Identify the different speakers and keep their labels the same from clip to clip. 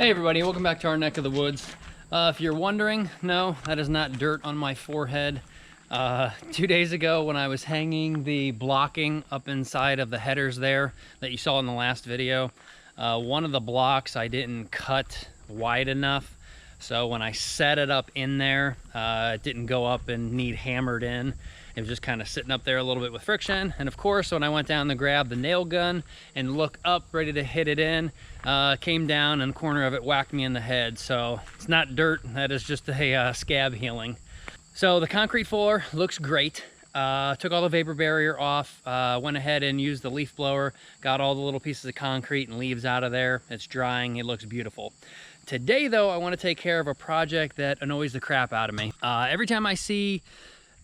Speaker 1: Hey everybody, welcome back to our neck of the woods. If you're wondering, no, that is not dirt on my forehead. 2 days ago when I was hanging the blocking up inside of the headers there that you saw in the last video, one of the blocks I didn't cut wide enough. So when I set it up in there, it didn't go up and need hammered in. It was just kind of sitting up there a little bit with friction. And of course, when I went down to grab the nail gun and look up, ready to hit it in, came down and a corner of it whacked me in the head. So it's not dirt, that is just a scab healing. So the concrete floor looks great. Took all the vapor barrier off, went ahead and used the leaf blower, got all the little pieces of concrete and leaves out of there. It's drying, it looks beautiful. Today though, I want to take care of a project that annoys the crap out of me. Every time I see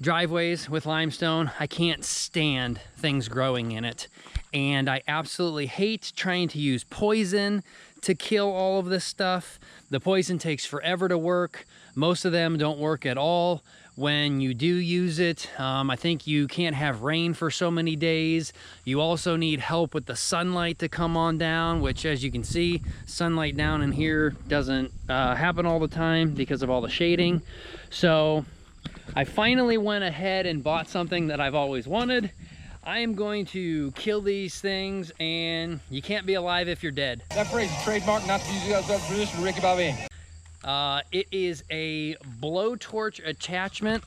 Speaker 1: driveways with limestone, I can't stand things growing in it. And I absolutely hate trying to use poison to kill all of this stuff. The poison takes forever to work. Most of them don't work at all. When you do use it, I think you can't have rain for so many days. You also need help with the sunlight to come on down, which as you can see, sunlight down in here doesn't happen all the time because of all the shading. So I finally went ahead and bought something that I've always wanted. I am going to kill these things, and you can't be alive if you're dead.
Speaker 2: That phrase is trademark, not to use it as a tradition, Ricky Bobby.
Speaker 1: It is a blowtorch attachment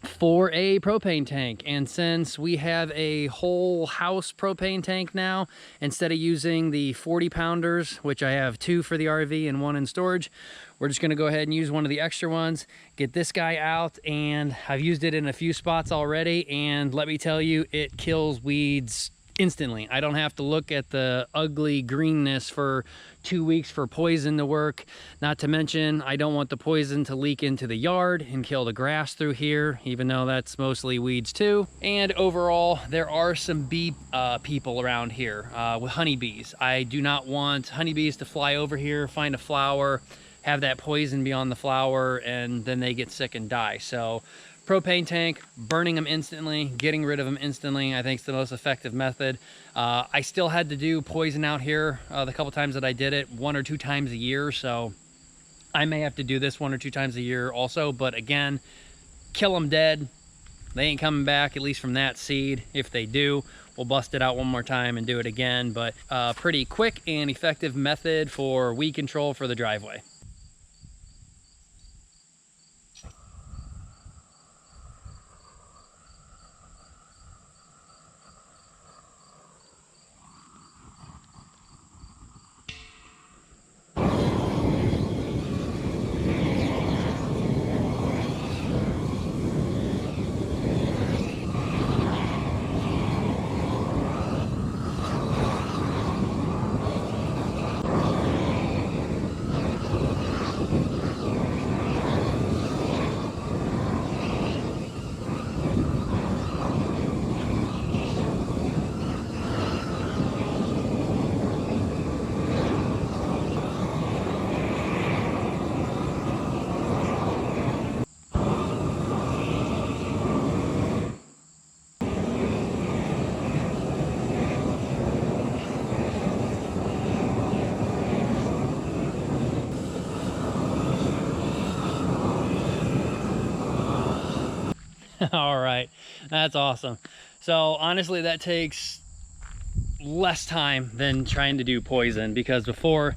Speaker 1: for a propane tank, and since we have a whole house propane tank now, instead of using the 40 pounders, which I have 2 for the RV and 1 in storage, we're just going to go ahead and use one of the extra ones, get this guy out, and I've used it in a few spots already, and let me tell you, it kills weeds instantly. I don't have to look at the ugly greenness for 2 weeks for poison to work. Not to mention, I don't want the poison to leak into the yard and kill the grass through here, even though that's mostly weeds too. And overall, there are some bee people around here with honeybees. I do not want honeybees to fly over here, find a flower, have that poison be on the flower, and then they get sick and die. So propane tank, burning them instantly, getting rid of them instantly, I think is the most effective method. I still had to do poison out here the couple times that I did it, 1 or 2 times a year, so I may have to do this 1 or 2 times a year also. But again, kill them dead. They ain't coming back, at least from that seed. If they do, we'll bust it out one more time and do it again. But pretty quick and effective method for weed control for the driveway. All right, that's awesome. So honestly, that takes less time than trying to do poison, because before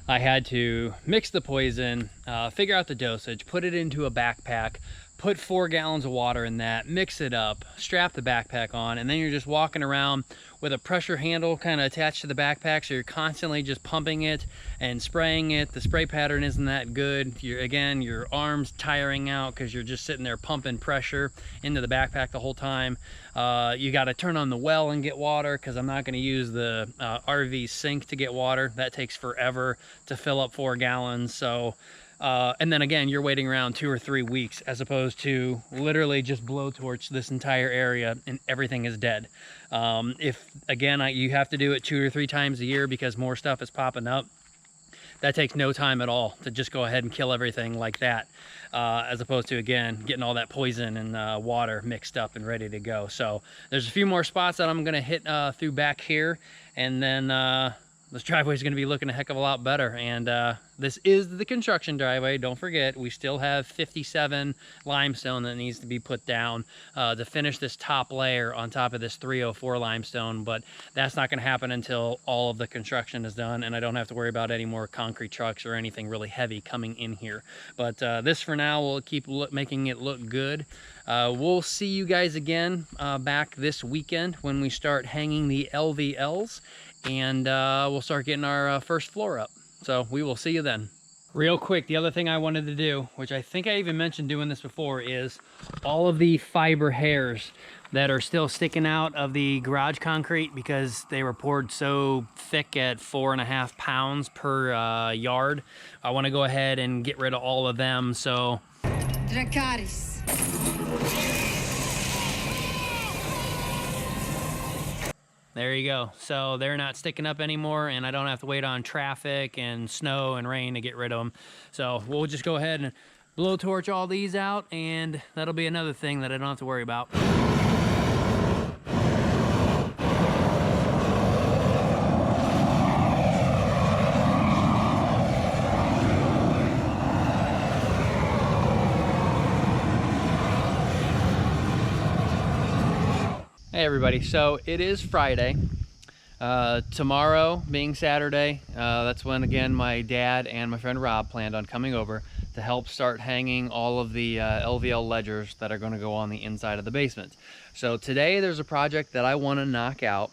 Speaker 1: I had to mix the poison, figure out the dosage, put it into a backpack, put 4 gallons of water in that, mix it up, strap the backpack on, and then you're just walking around with a pressure handle kind of attached to the backpack, so you're constantly just pumping it and spraying it. The spray pattern isn't that good. Again, your arm's tiring out because you're just sitting there pumping pressure into the backpack the whole time. You got to turn on the well and get water, because I'm not going to use the RV sink to get water. That takes forever to fill up 4 gallons. So and then again, you're waiting around 2 or 3 weeks, as opposed to literally just blowtorch this entire area and everything is dead. If again, you have to do it 2 or 3 times a year because more stuff is popping up, that takes no time at all to just go ahead and kill everything like that, as opposed to, again, getting all that poison and water mixed up and ready to go. So there's a few more spots that I'm going to hit through back here, and then this driveway is going to be looking a heck of a lot better. And this is the construction driveway. Don't forget, we still have 57 limestone that needs to be put down to finish this top layer on top of this 304 limestone. But that's not going to happen until all of the construction is done and I don't have to worry about any more concrete trucks or anything really heavy coming in here. But this for now will keep making it look good. We'll see you guys again back this weekend when we start hanging the LVLs. And we'll start getting our first floor up. So we will see you then. Real quick, the other thing I wanted to do, which I think I even mentioned doing this before, is all of the fiber hairs that are still sticking out of the garage concrete because they were poured so thick at 4.5 pounds per yard. I want to go ahead and get rid of all of them. So
Speaker 3: Dracarys.
Speaker 1: there you go. So they're not sticking up anymore and I don't have to wait on traffic and snow and rain to get rid of them. So we'll just go ahead and blowtorch all these out and that'll be another thing that I don't have to worry about. Hey everybody, so it is Friday. Tomorrow being Saturday, that's when again my dad and my friend Rob planned on coming over to help start hanging all of the LVL ledgers that are going to go on the inside of the basement. So today there's a project that I want to knock out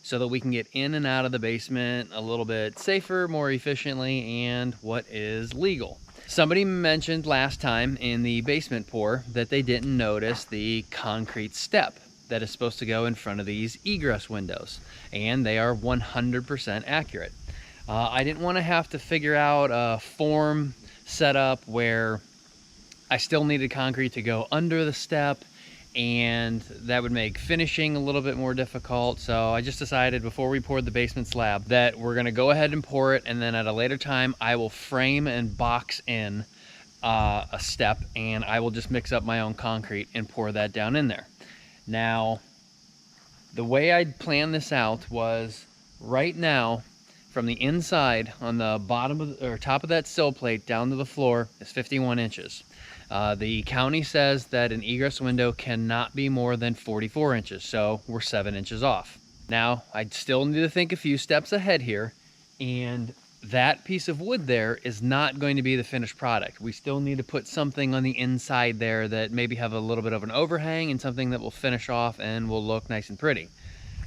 Speaker 1: so that we can get in and out of the basement a little bit safer, more efficiently, and what is legal. Somebody mentioned last time in the basement pour that they didn't notice the concrete step that is supposed to go in front of these egress windows, and they are 100% accurate. I didn't want to have to figure out a form setup where I still needed concrete to go under the step, and that would make finishing a little bit more difficult. So I just decided before we poured the basement slab that we're going to go ahead and pour it, and then at a later time I will frame and box in a step, and I will just mix up my own concrete and pour that down in there. Now, the way I'd planned this out was right now from the inside on the bottom of or top of that sill plate down to the floor is 51 inches. The county says that an egress window cannot be more than 44 inches, so we're 7 inches off. Now, I'd still need to think a few steps ahead here, and that piece of wood there is not going to be the finished product. We still need to put something on the inside there that maybe have a little bit of an overhang and something that will finish off and will look nice and pretty.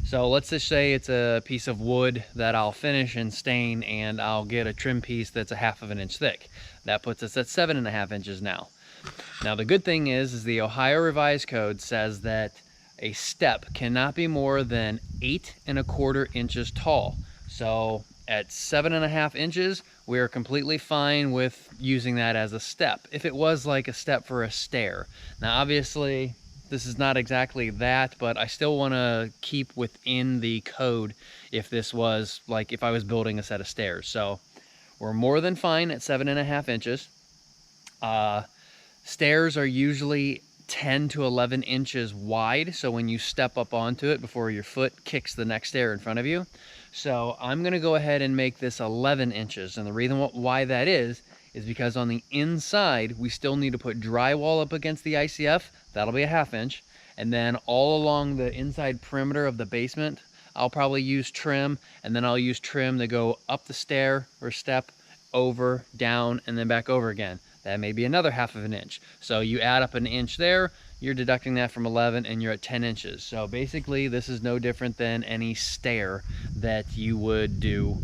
Speaker 1: So let's just say it's a piece of wood that I'll finish and stain, and I'll get a trim piece that's 1/2 inch thick. That puts us at 7.5 inches now. Now the good thing is the Ohio Revised Code says that a step cannot be more than 8.25 inches tall. So at 7.5 inches, we are completely fine with using that as a step. If it was like a step for a stair. Now obviously, this is not exactly that, but I still want to keep within the code if this was like if I was building a set of stairs. So we're more than fine at 7.5 inches. Stairs are usually 10 to 11 inches wide, so when you step up onto it before your foot kicks the next stair in front of you. So I'm going to go ahead and make this 11 inches, and the reason why that is because on the inside we still need to put drywall up against the ICF. That'll be 1/2 inch, and then all along the inside perimeter of the basement I'll probably use trim, and then I'll use trim to go up the stair or step, over, down, and then back over again. That may be another 1/2 inch. So you add up an inch there, you're deducting that from 11 and you're at 10 inches. So basically this is no different than any stair that you would do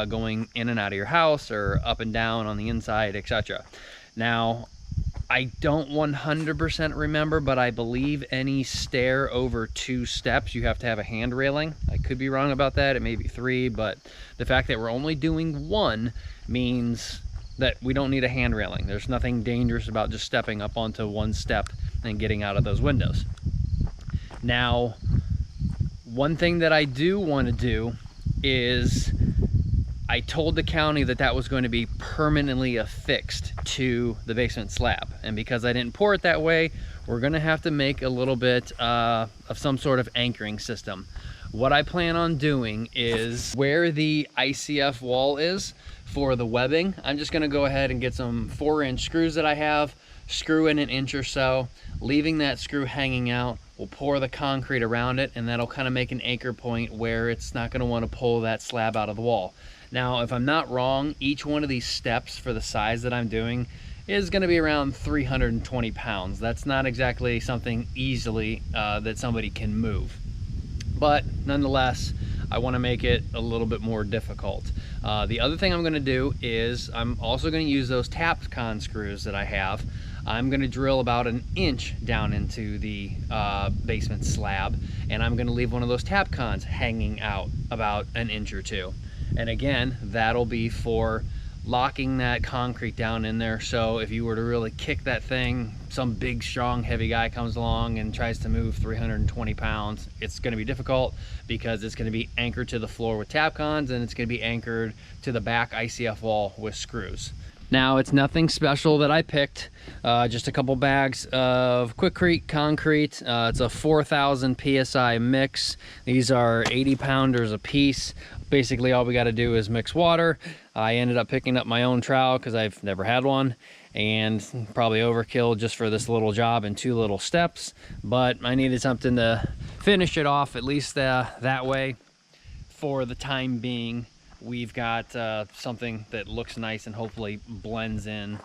Speaker 1: going in and out of your house or up and down on the inside, etc. Now, I don't 100% remember, but I believe any stair over 2 steps, you have to have a hand railing. I could be wrong about that. It may be 3, but the fact that we're only doing 1 means that we don't need a hand railing. There's nothing dangerous about just stepping up onto 1 step and getting out of those windows. Now, one thing that I do want to do is I told the county that that was going to be permanently affixed to the basement slab. And because I didn't pour it that way, we're going to have to make a little bit of some sort of anchoring system. what I plan on doing is where the ICF wall is for the webbing, I'm just gonna go ahead and get some 4-inch screws that I have, screw in an inch or so, leaving that screw hanging out. We'll pour the concrete around it, and that'll kind of make an anchor point where it's not gonna wanna pull that slab out of the wall. Now, if I'm not wrong, each one of these steps for the size that I'm doing is gonna be around 320 pounds. That's not exactly something easily that somebody can move. But nonetheless, I wanna make it a little bit more difficult. The other thing I'm gonna do is I'm also gonna use those Tapcon screws that I have. I'm gonna drill about an inch down into the basement slab, and I'm gonna leave one of those Tapcons hanging out about an inch or two. And again, that'll be for locking that concrete down in there. So if you were to really kick that thing, some big, strong, heavy guy comes along and tries to move 320 pounds, it's gonna be difficult because it's gonna be anchored to the floor with Tapcons, and it's gonna be anchored to the back ICF wall with screws. Now, it's nothing special that I picked, just a couple bags of Quikrete concrete. It's a 4,000 PSI mix. These are 80 pounders a piece. Basically, all we gotta do is mix water. I ended up picking up my own trowel because I've never had one, and probably overkill just for this little job in 2 little steps. But I needed something to finish it off, at least that way. For the time being, we've got something that looks nice and hopefully blends in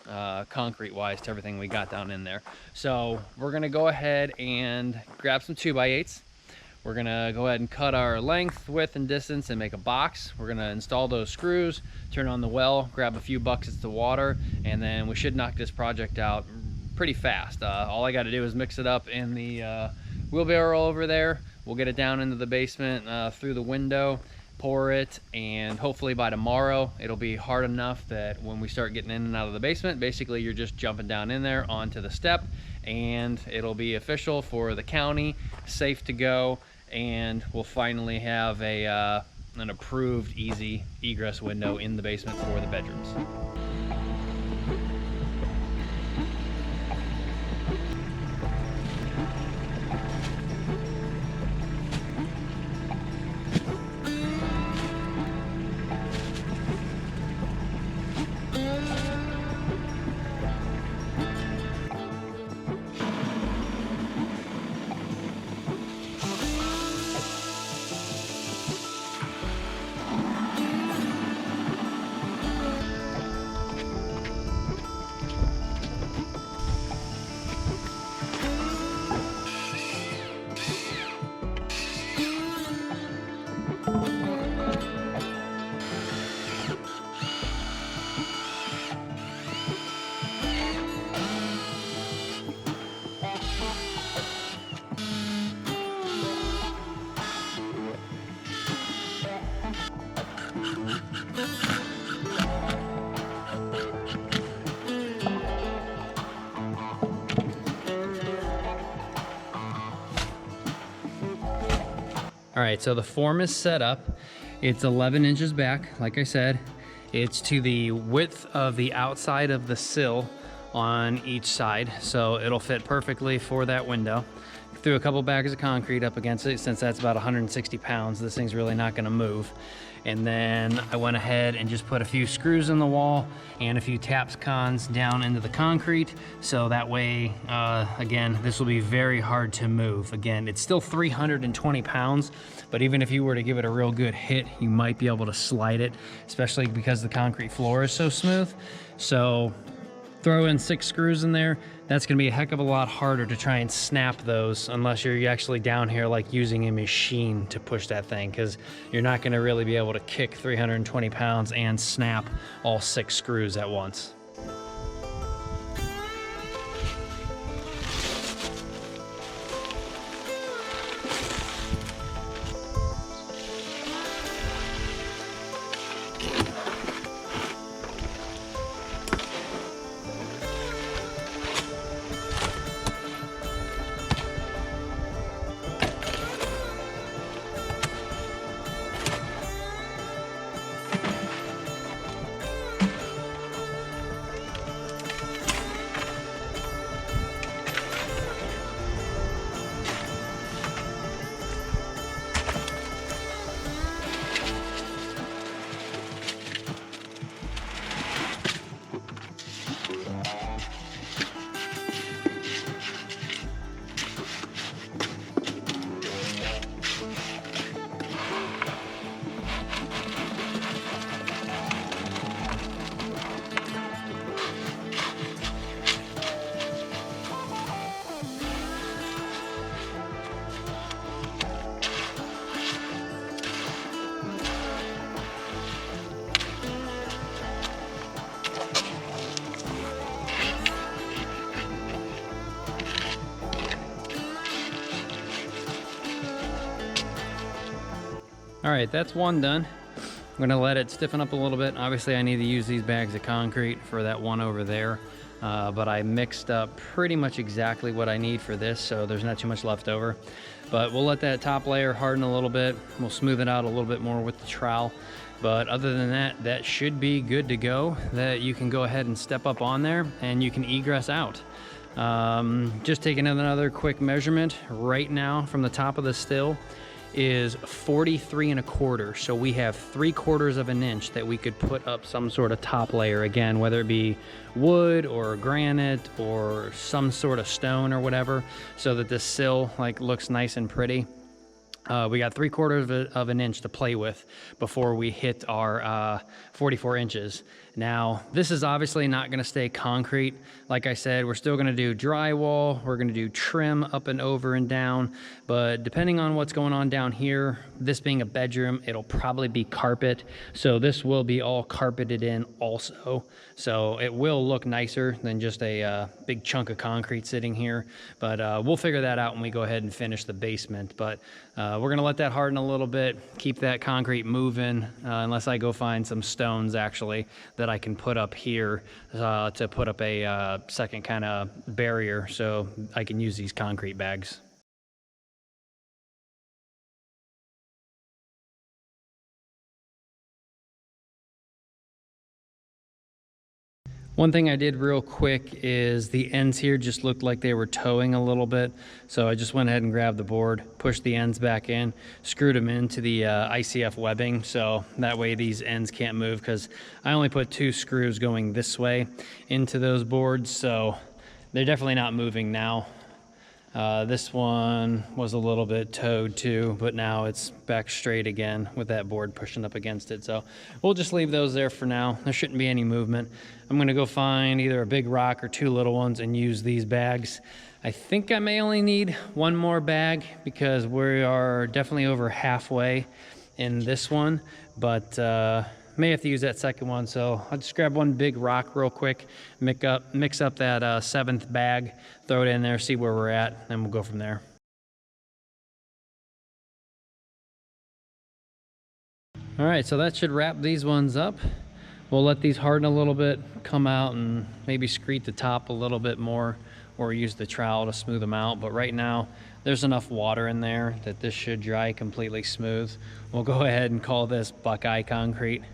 Speaker 1: concrete-wise to everything we got down in there. So we're gonna go ahead and grab some 2x8s. We're gonna go ahead and cut our length, width, and distance and make a box. We're gonna install those screws, turn on the well, grab a few buckets of water, and then we should knock this project out pretty fast. All I gotta do is mix it up in the wheelbarrow over there. We'll get it down into the basement through the window, pour it, and hopefully by tomorrow it'll be hard enough that when we start getting in and out of the basement, basically you're just jumping down in there onto the step, and it'll be official for the county, safe to go, and we'll finally have an approved easy egress window in the basement for the bedrooms. All right, so the form is set up. It's 11 inches back, like I said. It's to the width of the outside of the sill on each side, so it'll fit perfectly for that window. Threw a couple bags of concrete up against it. Since that's about 160 pounds, this thing's really not gonna move. And then I went ahead and just put a few screws in the wall and a few Tapcons down into the concrete. So that way, again, this will be very hard to move. Again, it's still 320 pounds, but even if you were to give it a real good hit, you might be able to slide it, especially because the concrete floor is so smooth. So throw in 6 screws in there. That's gonna be a heck of a lot harder to try and snap those unless you're actually down here like using a machine to push that thing, because you're not gonna really be able to kick 320 pounds and snap all 6 screws at once. All right, that's one done. I'm gonna let it stiffen up a little bit. Obviously I need to use these bags of concrete for that one over there, but I mixed up pretty much exactly what I need for this, so there's not too much left over. But we'll let that top layer harden a little bit. We'll smooth it out a little bit more with the trowel. But other than that, that should be good to go, that you can go ahead and step up on there and you can egress out. Just taking another quick measurement right now from the top of the still is 43 1/4. So we have 3/4 of an inch that we could put up some sort of top layer, again, whether it be wood or granite or some sort of stone or whatever, so that the sill like looks nice and pretty. We got 3/4 of an inch to play with before we hit our 44 inches. Now, this is obviously not gonna stay concrete. Like I said, we're still gonna do drywall, we're gonna do trim up and over and down, but depending on what's going on down here, this being a bedroom, it'll probably be carpet. So this will be all carpeted in also. So it will look nicer than just a big chunk of concrete sitting here. But we'll figure that out when we go ahead and finish the basement. But we're gonna let that harden a little bit, keep that concrete moving, unless I go find some stones actually that I can put up here to put up a second kind of barrier so I can use these concrete bags. One thing I did real quick is the ends here just looked like they were towing a little bit. So I just went ahead and grabbed the board, pushed the ends back in, screwed them into the ICF webbing. So that way these ends can't move, because I only put 2 screws going this way into those boards. So they're definitely not moving now. This one was a little bit towed too, but now it's back straight again with that board pushing up against it. So we'll just leave those there for now. There shouldn't be any movement. I'm gonna go find either a big rock or 2 little ones and use these bags. I think I may only need 1 more bag because we are definitely over halfway in this one, but may have to use that second one. So I'll just grab 1 big rock real quick, mix up that 7th bag, throw it in there, see where we're at, and we'll go from there. All right, so that should wrap these ones up. We'll let these harden a little bit, come out and maybe screed the top a little bit more, or use the trowel to smooth them out. But right now, there's enough water in there that this should dry completely smooth. We'll go ahead and call this Buckeye concrete.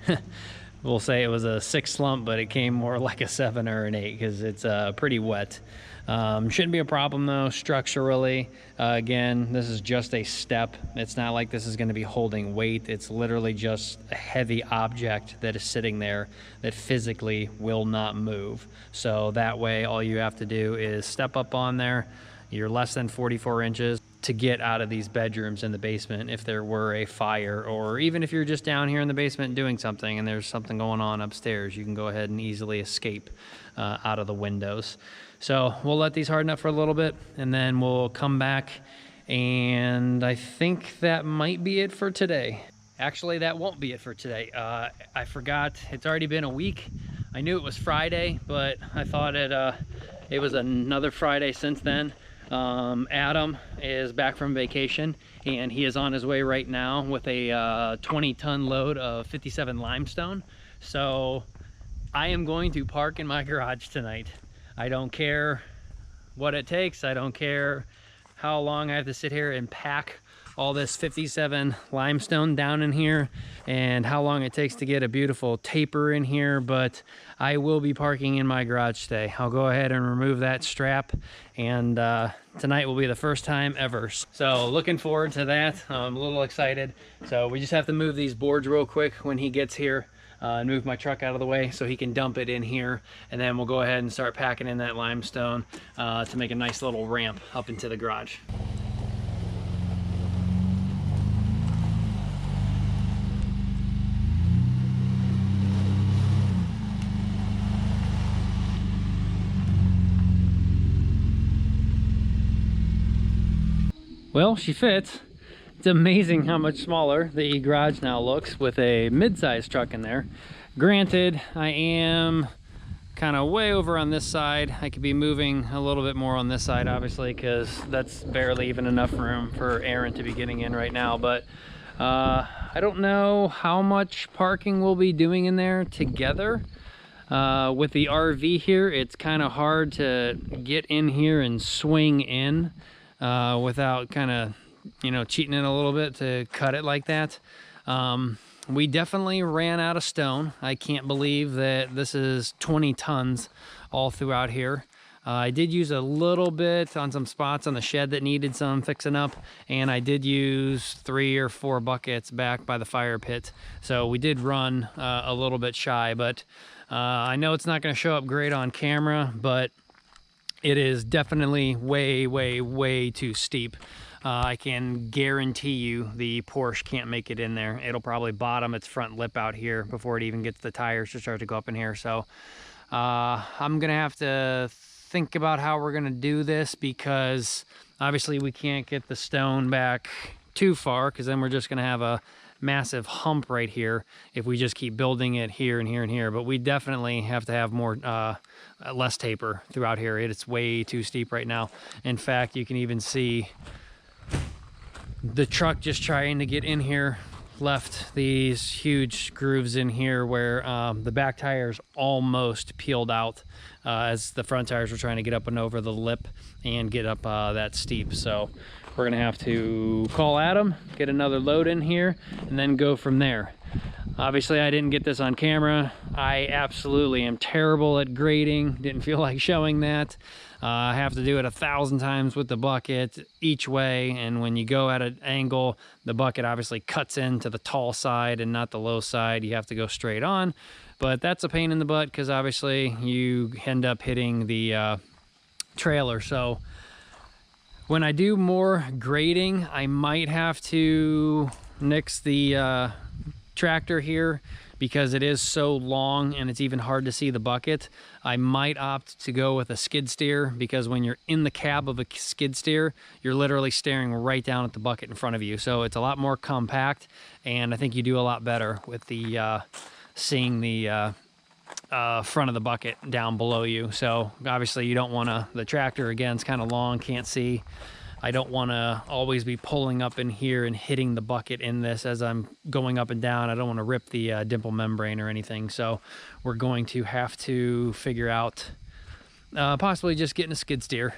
Speaker 1: We'll say it was a 6 slump, but it came more like a 7 or an 8 because it's pretty wet. Shouldn't be a problem though structurally. Again, this is just a step. It's not like this is going to be holding weight. It's literally just a heavy object that is sitting there that physically will not move. So that way all you have to do is step up on there. You're less than 44 inches to get out of these bedrooms in the basement if there were a fire, or even if you're just down here in the basement doing something and there's something going on upstairs, you can go ahead and easily escape out of the windows. So we'll let these harden up for a little bit and then we'll come back, and I think that might be it for today. Actually, that won't be it for today. I forgot, it's already been a week. I knew it was Friday, but I thought it was another Friday since then. Adam is back from vacation and he is on his way right now with a 20-ton load of 57 limestone. So I am going to park in my garage tonight. I don't care what it takes. I don't care how long I have to sit here and pack all this 57 limestone down in here and how long it takes to get a beautiful taper in here, but I will be parking in my garage today. I'll go ahead and remove that strap, and tonight will be the first time ever. So looking forward to that. I'm a little excited. So we just have to move these boards real quick when he gets here and move my truck out of the way so he can dump it in here, and then we'll go ahead and start packing in that limestone to make a nice little ramp up into the garage. Well, she fits. It's amazing how much smaller the garage now looks with a mid-sized truck in there. Granted, I am kind of way over on this side. I could be moving a little bit more on this side, obviously, because that's barely even enough room for Aaron to be getting in right now. But I don't know how much parking we'll be doing in there together. With the RV here, it's kind of hard to get in here and swing in without kind of, you know, cheating it a little bit to cut it like that. We definitely ran out of stone. I can't believe that this is 20 tons all throughout here. I did use a little bit on some spots on the shed that needed some fixing up, and I did use 3 or 4 buckets back by the fire pit. So we did run a little bit shy, but I know it's not going to show up great on camera, but it is definitely way, way, way too steep. I can guarantee you the Porsche can't make it in there. It'll probably bottom its front lip out here before it even gets the tires to start to go up in here. So I'm gonna have to think about how we're gonna do this, because obviously we can't get the stone back too far, because then we're just gonna have a massive hump right here if we just keep building it here and here and here. But we definitely have to have more less taper throughout here. It's way too steep right now. In fact, you can even see the truck just trying to get in here left these huge grooves in here where the back tires almost peeled out as the front tires were trying to get up and over the lip and get up that steep. So we're gonna have to call Adam, get another load in here, and then go from there. Obviously, I didn't get this on camera. I absolutely am terrible at grading. Didn't feel like showing that. I have to do it 1,000 times with the bucket each way, and when you go at an angle, the bucket obviously cuts into the tall side and not the low side. You have to go straight on, but that's a pain in the butt because obviously you end up hitting the trailer. So when I do more grading, I might have to nix the tractor here because it is so long and it's even hard to see the bucket. I might opt to go with a skid steer, because when you're in the cab of a skid steer, you're literally staring right down at the bucket in front of you. So it's a lot more compact, and I think you do a lot better with the seeing the front of the bucket down below you. So obviously you don't want to, the tractor again is kind of long, can't see. I don't want to always be pulling up in here and hitting the bucket in this as I'm going up and down. I don't want to rip the dimple membrane or anything. So we're going to have to figure out possibly just getting a skid steer.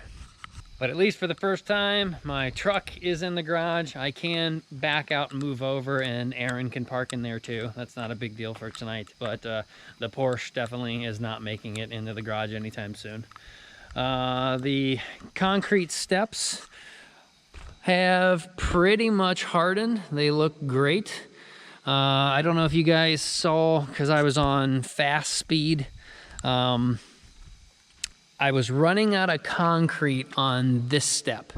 Speaker 1: But at least for the first time, my truck is in the garage. I can back out and move over, and Aaron can park in there too. That's not a big deal for tonight, but the Porsche definitely is not making it into the garage anytime soon. The concrete steps have pretty much hardened. They look great. I don't know if you guys saw, because I was on fast speed. I was running out of concrete on this step,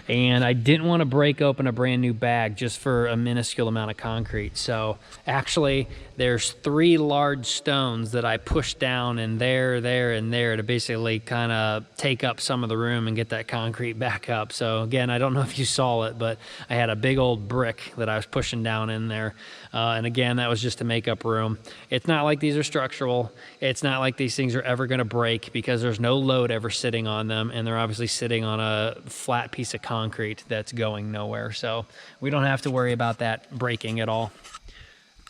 Speaker 1: and I didn't want to break open a brand new bag just for a minuscule amount of concrete. So actually there's 3 large stones that I pushed down in there, and there to basically kind of take up some of the room and get that concrete back up. So again, I don't know if you saw it, but I had a big old brick that I was pushing down in there. And again, that was just to make up room. It's not like these are structural. It's not like these things are ever going to break, because there's no load ever sitting on them, and they're obviously sitting on a flat piece of concrete that's going nowhere. So we don't have to worry about that breaking at all.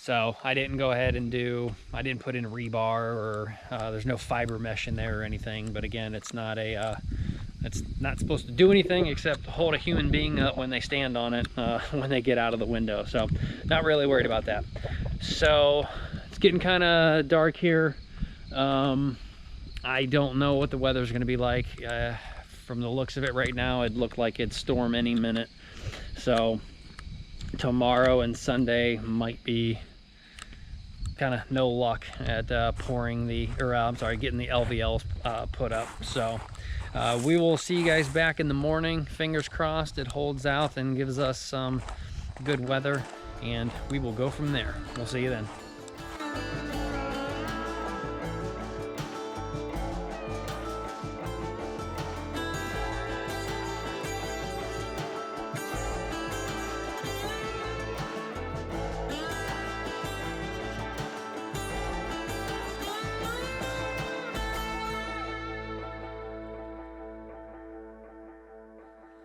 Speaker 1: So I didn't go ahead and I didn't put in rebar, or there's no fiber mesh in there or anything. But again, it's not it's not supposed to do anything except hold a human being up when they stand on it when they get out of the window. So not really worried about that. So it's getting kind of dark here. I don't know what the weather's going to be like. From the looks of it right now, it looked like it'd storm any minute. So tomorrow and Sunday might be kind of no luck at getting the LVLs put up. So we will see you guys back in the morning. Fingers crossed it holds out and gives us some good weather, and we will go from there. We'll see you then.